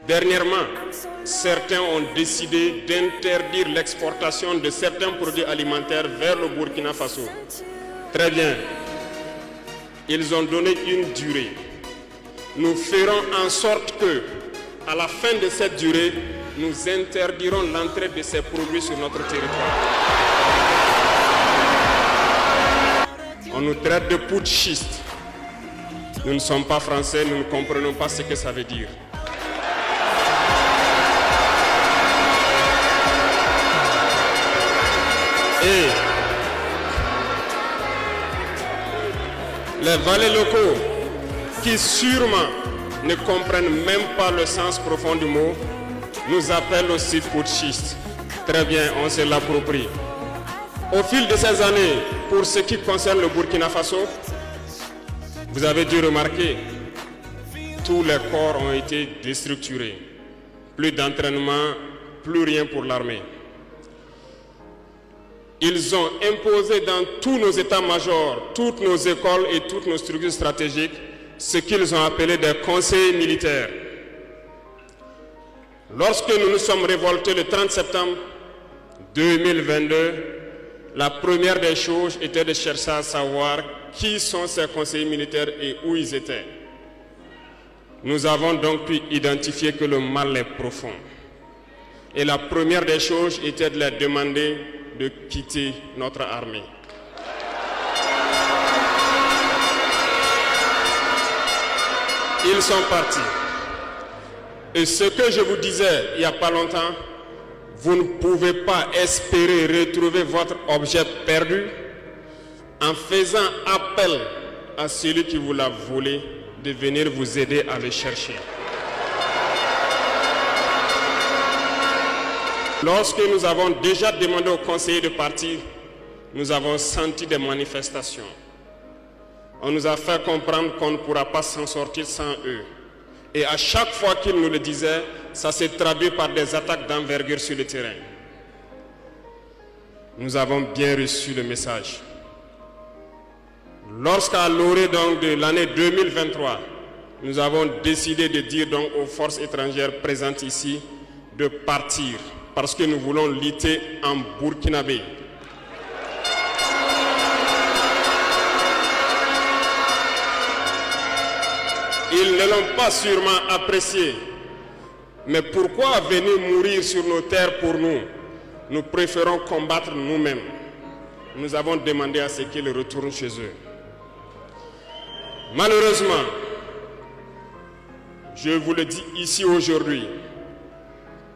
Dernièrement, certains ont décidé d'interdire l'exportation de certains produits alimentaires vers le Burkina Faso. Très bien. Ils ont donné une durée. Nous ferons en sorte que, à la fin de cette durée, nous interdirons l'entrée de ces produits sur notre territoire. On nous traite de putschistes. Nous ne sommes pas français, nous ne comprenons pas ce que ça veut dire. Et les valets locaux qui sûrement ne comprennent même pas le sens profond du mot, nous appellent aussi putschistes. Très bien, on se l'approprie. Au fil de ces années, pour ce qui concerne le Burkina Faso, vous avez dû remarquer, tous les corps ont été déstructurés. Plus d'entraînement, plus rien pour l'armée. Ils ont imposé dans tous nos états-majors, toutes nos écoles et toutes nos structures stratégiques ce qu'ils ont appelé des conseillers militaires. Lorsque nous nous sommes révoltés le 30 septembre 2022, la première des choses était de chercher à savoir qui sont ces conseillers militaires et où ils étaient. Nous avons donc pu identifier que le mal est profond. Et la première des choses était de leur demander de quitter notre armée. Ils sont partis. Et ce que je vous disais il n'y a pas longtemps, vous ne pouvez pas espérer retrouver votre objet perdu en faisant appel à celui qui vous l'a volé de venir vous aider à le chercher. Lorsque nous avons déjà demandé aux conseillers de partir, nous avons senti des manifestations. On nous a fait comprendre qu'on ne pourra pas s'en sortir sans eux. Et à chaque fois qu'ils nous le disaient, ça s'est traduit par des attaques d'envergure sur le terrain. Nous avons bien reçu le message. Lorsqu'à l'orée donc de l'année 2023, nous avons décidé de dire donc aux forces étrangères présentes ici de partir parce que nous voulons lutter en burkinabé. Ils ne l'ont pas sûrement apprécié. Mais pourquoi venir mourir sur nos terres pour nous? Nous préférons combattre nous-mêmes. Nous avons demandé à ce qu'ils retournent chez eux. Malheureusement, je vous le dis ici aujourd'hui,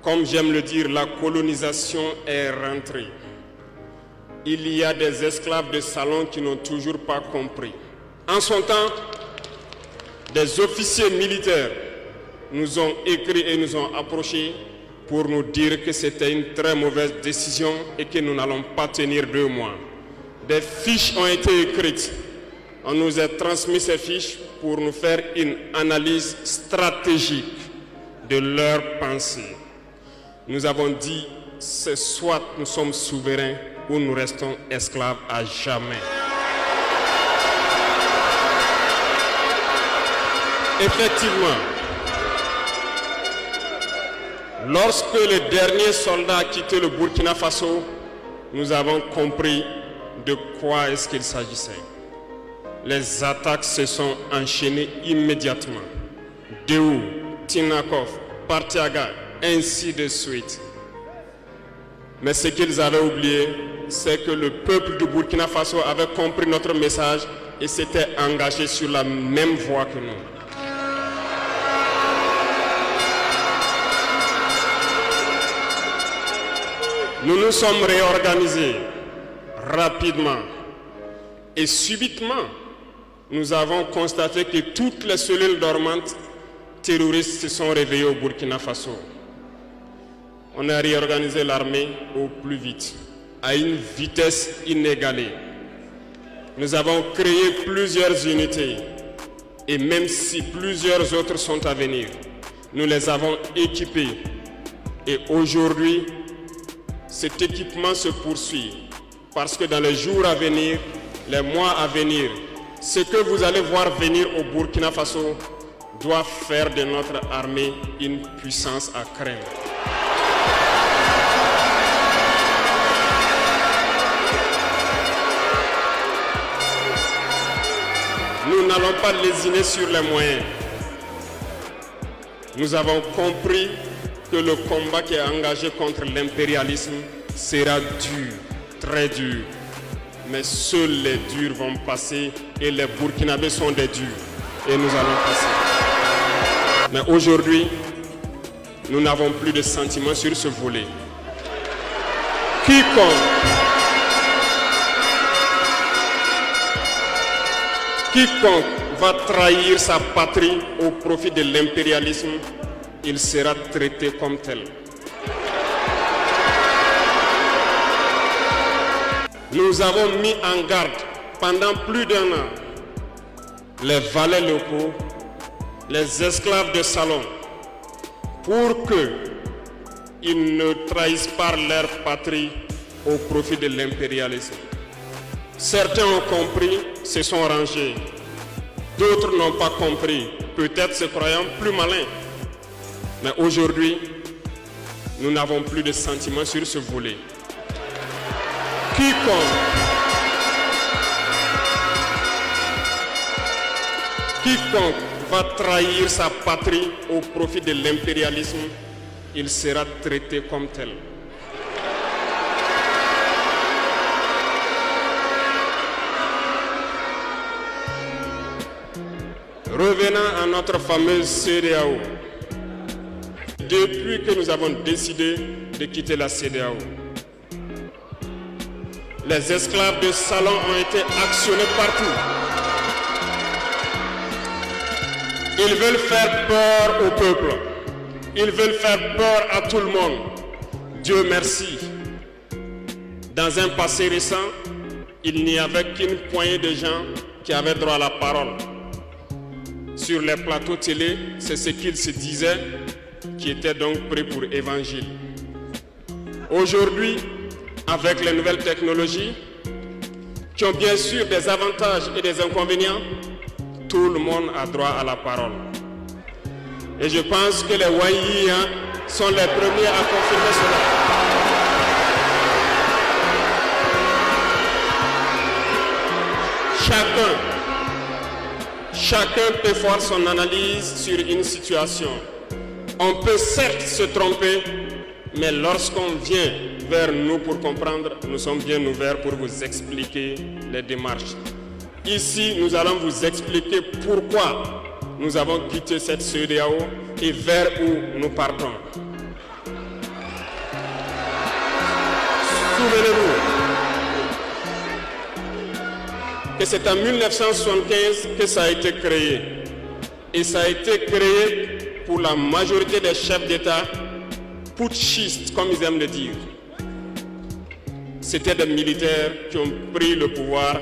comme j'aime le dire, la colonisation est rentrée. Il y a des esclaves de salon qui n'ont toujours pas compris. En son temps, des officiers militaires nous ont écrit et nous ont approchés pour nous dire que c'était une très mauvaise décision et que nous n'allons pas tenir 2 mois. Des fiches ont été écrites. On nous a transmis ces fiches pour nous faire une analyse stratégique de leurs pensées. Nous avons dit, c'est soit nous sommes souverains ou nous restons esclaves à jamais. Effectivement, lorsque le dernier soldat a quitté le Burkina Faso, nous avons compris de quoi est-ce qu'il s'agissait. Les attaques se sont enchaînées immédiatement. Déou, Tinakov, Partiaga, ainsi de suite. Mais ce qu'ils avaient oublié, c'est que le peuple du Burkina Faso avait compris notre message et s'était engagé sur la même voie que nous. Nous nous sommes réorganisés rapidement et subitement, nous avons constaté que toutes les cellules dormantes terroristes se sont réveillées au Burkina Faso. On a réorganisé l'armée au plus vite, à une vitesse inégalée. Nous avons créé plusieurs unités et même si plusieurs autres sont à venir, nous les avons équipées. Et aujourd'hui, cet équipement se poursuit parce que dans les jours à venir, les mois à venir, ce que vous allez voir venir au Burkina Faso doit faire de notre armée une puissance à craindre. Nous n'allons pas lésiner sur les moyens. Nous avons compris que le combat qui est engagé contre l'impérialisme sera dur, très dur. Mais seuls les durs vont passer et les Burkinabés sont des durs. Et nous allons passer. Mais aujourd'hui, nous n'avons plus de sentiments sur ce volet. Quiconque va trahir sa patrie au profit de l'impérialisme, il sera traité comme tel. Nous avons mis en garde pendant plus d'1 an les valets locaux, les esclaves de salon, pour qu'ils ne trahissent pas leur patrie au profit de l'impérialisme. Certains ont compris, se sont rangés. D'autres n'ont pas compris, peut-être se croyant plus malins. Mais aujourd'hui, nous n'avons plus de sentiments sur ce volet. Quiconque va trahir sa patrie au profit de l'impérialisme, il sera traité comme tel. Revenons à notre fameuse CEDEAO. Depuis que nous avons décidé de quitter la CEDEAO, les esclaves de salon ont été actionnés partout. Ils veulent faire peur au peuple. Ils veulent faire peur à tout le monde. Dieu merci. Dans un passé récent, il n'y avait qu'une poignée de gens qui avaient droit à la parole. Sur les plateaux télé, c'est ce qu'ils se disaient, qui étaient donc prêts pour l'évangile. Aujourd'hui, avec les nouvelles technologies, qui ont bien sûr des avantages et des inconvénients, tout le monde a droit à la parole. Et je pense que les Wanyis sont les premiers à confirmer cela. Chacun peut faire son analyse sur une situation. On peut certes se tromper, mais lorsqu'on vient vers nous pour comprendre, nous sommes bien ouverts pour vous expliquer les démarches. Ici, nous allons vous expliquer pourquoi nous avons quitté cette CEDEAO et vers où nous partons. Souvenez-vous que c'est en 1975 que ça a été créé. Et ça a été créé pour la majorité des chefs d'État putschistes, comme ils aiment le dire. C'était des militaires qui ont pris le pouvoir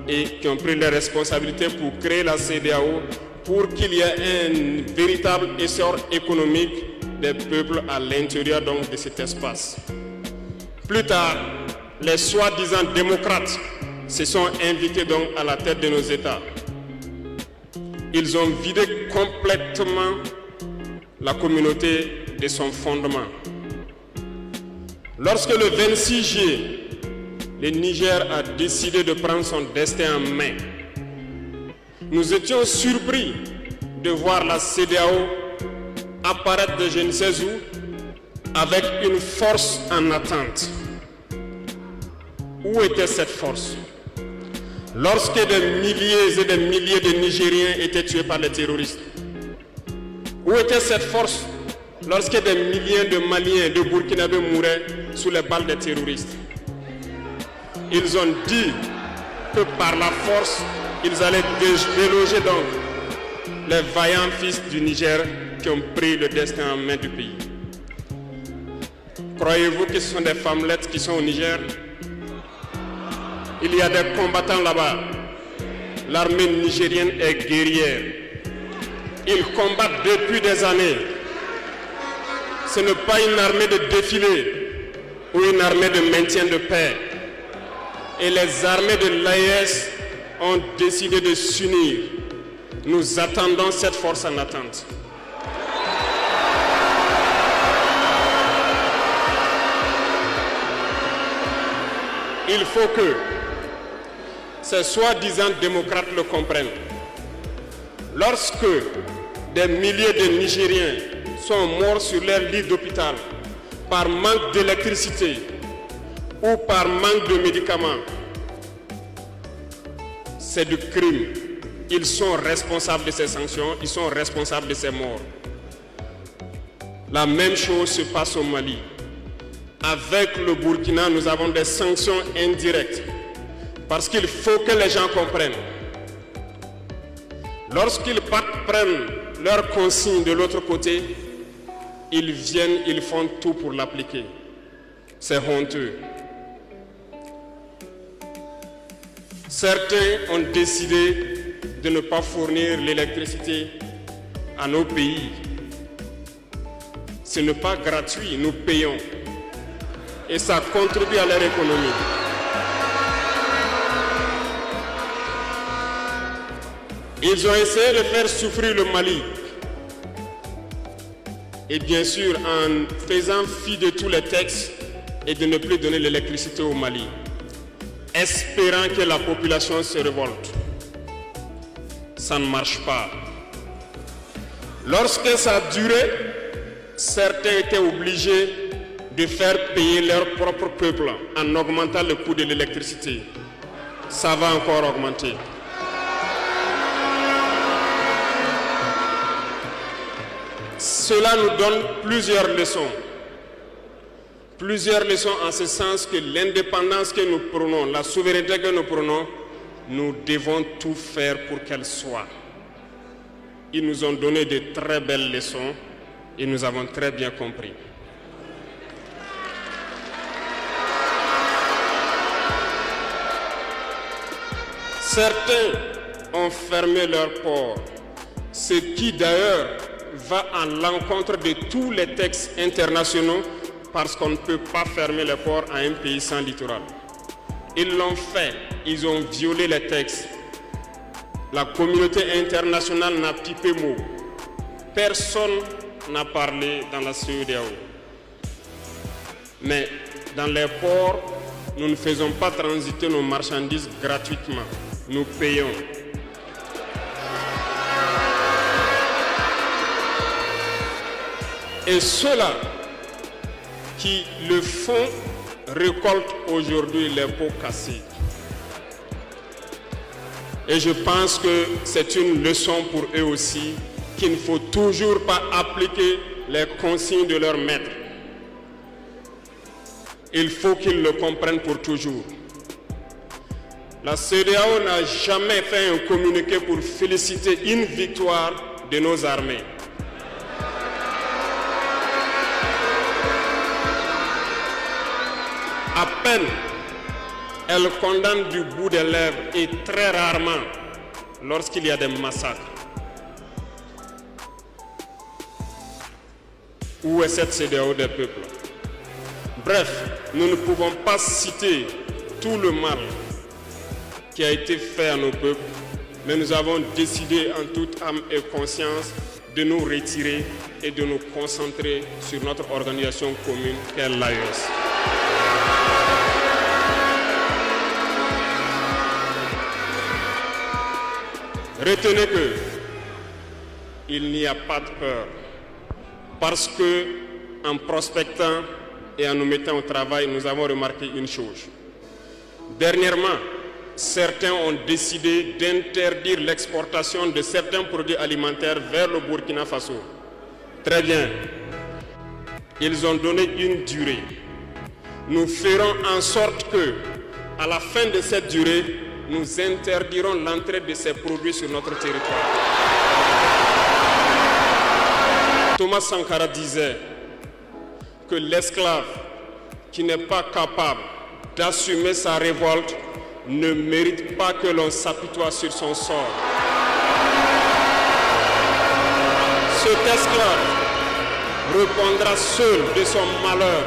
et qui ont pris les responsabilités pour créer la CEDEAO, pour qu'il y ait un véritable essor économique des peuples à l'intérieur donc de cet espace. Plus tard, les soi-disant démocrates se sont invités donc à la tête de nos États. Ils ont vidé complètement la communauté de son fondement. Lorsque le 26 juillet, le Niger a décidé de prendre son destin en main, nous étions surpris de voir la CEDEAO apparaître de je ne sais où avec une force en attente. Où était cette force? Lorsque des milliers et des milliers de Nigériens étaient tués par les terroristes, où était cette force lorsque des milliers de Maliens, de Burkinabés mouraient sous les balles des terroristes? Ils ont dit que par la force, ils allaient déloger donc les vaillants fils du Niger qui ont pris le destin en main du pays. Croyez-vous que ce sont des femmelettes qui sont au Niger? Il y a des combattants là-bas. L'armée nigérienne est guerrière. Ils combattent depuis des années. Ce n'est pas une armée de défilé ou une armée de maintien de paix. Et les armées de l'AES ont décidé de s'unir. Nous attendons cette force en attente. Il faut que ces soi-disant démocrates le comprennent. Lorsque des milliers de Nigériens sont morts sur leur lit d'hôpital par manque d'électricité ou par manque de médicaments, c'est du crime. Ils sont responsables de ces sanctions, ils sont responsables de ces morts. La même chose se passe au Mali. Avec le Burkina, nous avons des sanctions indirectes. Parce qu'il faut que les gens comprennent. Lorsqu'ils prennent leurs consignes de l'autre côté, ils viennent, ils font tout pour l'appliquer. C'est honteux. Certains ont décidé de ne pas fournir l'électricité à nos pays. Ce n'est pas gratuit, nous payons. Et ça contribue à leur économie. Ils ont essayé de faire souffrir le Mali. Et bien sûr, en faisant fi de tous les textes et de ne plus donner l'électricité au Mali, espérant que la population se révolte. Ça ne marche pas. Lorsque ça a duré, certains étaient obligés de faire payer leur propre peuple en augmentant le coût de l'électricité. Ça va encore augmenter. Cela nous donne plusieurs leçons. Plusieurs leçons en ce sens que l'indépendance que nous prenons, la souveraineté que nous prenons, nous devons tout faire pour qu'elle soit. Ils nous ont donné de très belles leçons et nous avons très bien compris. Certains ont fermé leurs ports, ce qui d'ailleurs va à l'encontre de tous les textes internationaux parce qu'on ne peut pas fermer les ports à un pays sans littoral. Ils l'ont fait, ils ont violé les textes. La communauté internationale n'a pipé mot. Personne n'a parlé dans la CEDEAO. Mais dans les ports, nous ne faisons pas transiter nos marchandises gratuitement. Nous payons. Et ceux-là qui le font récoltent aujourd'hui les pots cassés. Et je pense que c'est une leçon pour eux aussi qu'il ne faut toujours pas appliquer les consignes de leur maître. Il faut qu'ils le comprennent pour toujours. La CEDEAO n'a jamais fait un communiqué pour féliciter une victoire de nos armées. À peine, elle condamne du bout des lèvres et très rarement lorsqu'il y a des massacres. Où est cette CEDEAO des peuples? Bref, nous ne pouvons pas citer tout le mal qui a été fait à nos peuples, mais nous avons décidé en toute âme et conscience de nous retirer et de nous concentrer sur notre organisation commune qu'est l'AES. Retenez que il n'y a pas de peur, parce que en prospectant et en nous mettant au travail, nous avons remarqué une chose. Dernièrement, certains ont décidé d'interdire l'exportation de certains produits alimentaires vers le Burkina Faso. Très bien. Ils ont donné une durée. Nous ferons en sorte que, à la fin de cette durée, nous interdirons l'entrée de ces produits sur notre territoire. Thomas Sankara disait que l'esclave qui n'est pas capable d'assumer sa révolte ne mérite pas que l'on s'apitoie sur son sort. Cet esclave répondra seul de son malheur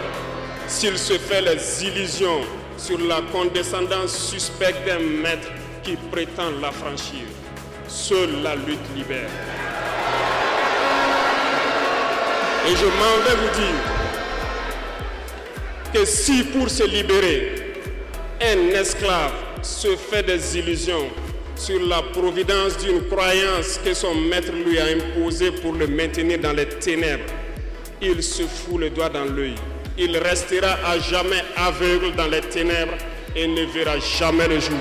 s'il se fait les illusions sur la condescendance suspecte d'un maître qui prétend l'affranchir. Seule la lutte libère. Et je m'en vais vous dire que si pour se libérer, un esclave se fait des illusions sur la providence d'une croyance que son maître lui a imposée pour le maintenir dans les ténèbres, il se fout le doigt dans l'œil. Il restera à jamais aveugle dans les ténèbres et ne verra jamais le jour.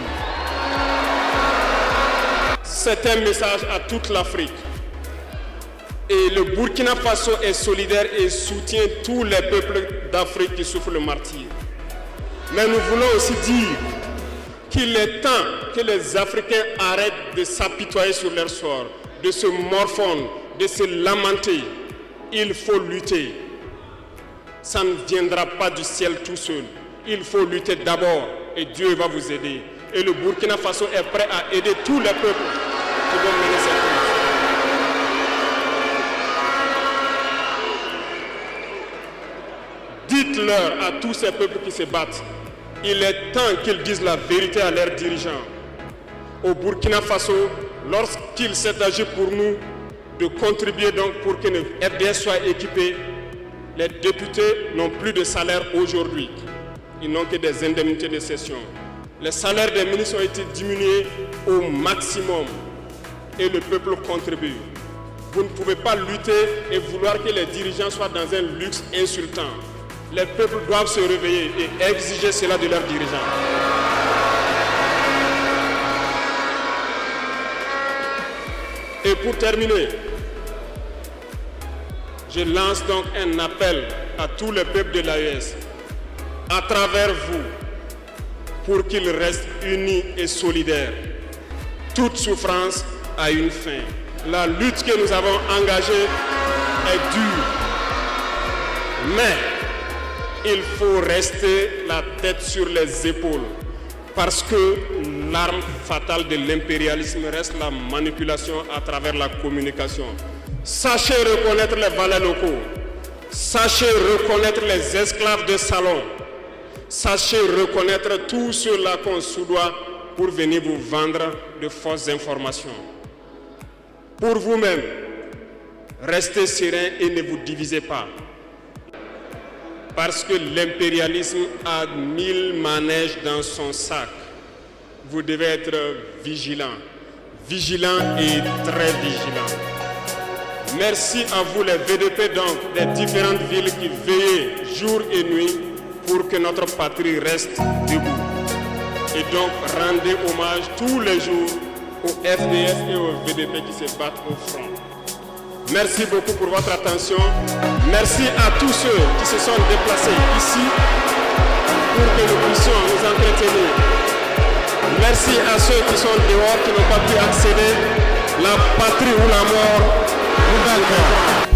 C'est un message à toute l'Afrique. Et le Burkina Faso est solidaire et soutient tous les peuples d'Afrique qui souffrent le martyre. Mais nous voulons aussi dire qu'il est temps que les Africains arrêtent de s'apitoyer sur leur sort, de se morfondre, de se lamenter. Il faut lutter. Ça ne viendra pas du ciel tout seul. Il faut lutter d'abord et Dieu va vous aider. Et le Burkina Faso est prêt à aider tous les peuples qui vont mener cette lutte. Dites-leur à tous ces peuples qui se battent, il est temps qu'ils disent la vérité à leurs dirigeants. Au Burkina Faso, lorsqu'il s'est agi pour nous de contribuer donc pour que le FDS soit équipé, les députés n'ont plus de salaire aujourd'hui. Ils n'ont que des indemnités de session. Les salaires des ministres ont été diminués au maximum et le peuple contribue. Vous ne pouvez pas lutter et vouloir que les dirigeants soient dans un luxe insultant. Les peuples doivent se réveiller et exiger cela de leurs dirigeants. Et pour terminer, je lance donc un appel à tous les peuples de l'AES, à travers vous, pour qu'ils restent unis et solidaires. Toute souffrance a une fin. La lutte que nous avons engagée est dure, mais il faut rester la tête sur les épaules parce que l'arme fatale de l'impérialisme reste la manipulation à travers la communication. Sachez reconnaître les valets locaux, sachez reconnaître les esclaves de salon, sachez reconnaître tous ceux-là qu'on soudoie pour venir vous vendre de fausses informations. Pour vous-même, restez serein et ne vous divisez pas. Parce que l'impérialisme a 1000 manèges dans son sac. Vous devez être vigilant et très vigilant. Merci à vous les VDP donc des différentes villes qui veillent jour et nuit pour que notre patrie reste debout. Et donc rendez hommage tous les jours aux FDS et aux VDP qui se battent au front. Merci beaucoup pour votre attention. Merci à tous ceux qui se sont déplacés ici pour que nous puissions nous entretenir. Merci à ceux qui sont dehors, qui n'ont pas pu accéder. La patrie ou la mort, nous